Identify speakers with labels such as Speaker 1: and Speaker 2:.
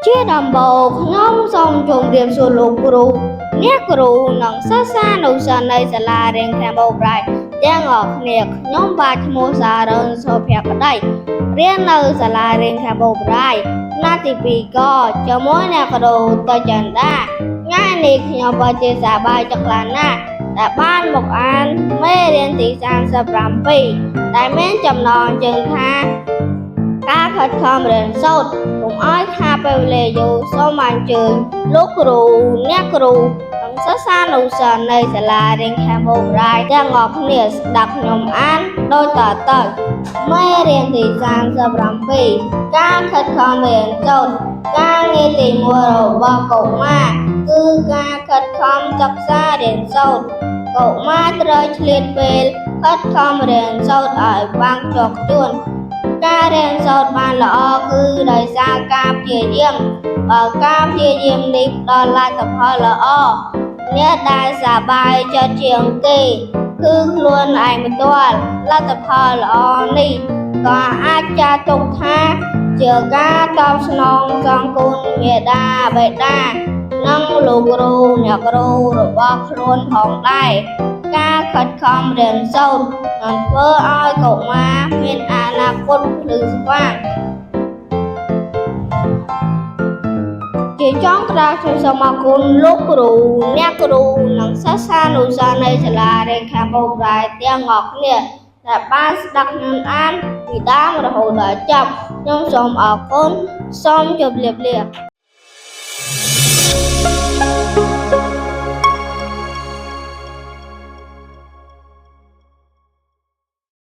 Speaker 1: ជាដំបូងខ្ញុំសូមជម្រាបសួរលោកគ្រូអ្នកគ្រូនិងសិស្សានុសិស្សនៃសាលារៀនខាងបូរ៉ាយទាំងអស់គ្នាខ្ញុំបាទឈ្មោះសារុនសុភក្តីរៀននៅសាលារៀនខាងបូរ៉ាយថ្នាក់ទី2ក៏ជាមួយអ្នកគ្រូតចិន្តាថ្ងៃនេះខ្ញុំពិតជាសប្បាយចិត្តខ្លាំងណាស់ដែលបានមកអានមេរៀនទី37ដែលមានចំណងជើងថាការខិតខំរៀនសូត្រកុំឲ្យខាតពេលវេលាយូរសូមអញ្ជើញលោកគ្រូអ្នកគ្រូនិងសិស្សានុសិស្សនៃសាលារៀនខាងបូរ៉ាយទាំងអស់គ្នាស្ដាប់ខ្ញុំអានដូចតទៅមេរៀនទី37ការខិតខំរៀនសូត្រការងារទី1របស់កុមារគឺការខិតខំសិក្សារៀនសូត្រកុមារត្រូវឆ្លៀតពេលខិតខំរៀនសូត្រឲ្យបានខ្ជាប់ខ្ជួនការរៀនសូត្របានល្អគឺដោយសារការព្យាយាមបើការព្យាយាមនេះផ្ដល់លទ្ធផលល្អអ្នកដែលសប្បាយចិត្តជាងគេគឺខ្លួនឯងផ្ទាល់លទ្ធផលល្អនេះក៏អាចចាត់ទុកថាជាការតបស្នងសងគុណមាតាបិតានិងលោកគ្រូអ្នកគ្រូរបស់ខ្លួនផងដែរការខិតខំរៀនសូត្រនឹងធ្វើឲ្យកុមារមានអនាគតភ្លឺស្វាងជាចុងក្រោយខ្ញុំសូមអរគុណលោកគ្រូអ្នកគ្រូនិងសិស្សានុសិស្សនៃសាលារៀនខាងបូរ៉ាយទាំងអស់គ្នាដែលបានស្ដាប់ខ្ញុំអានពីដើមរហូតដល់ចប់ខ្ញុំសូមអរគុណសូមជម្រាបលា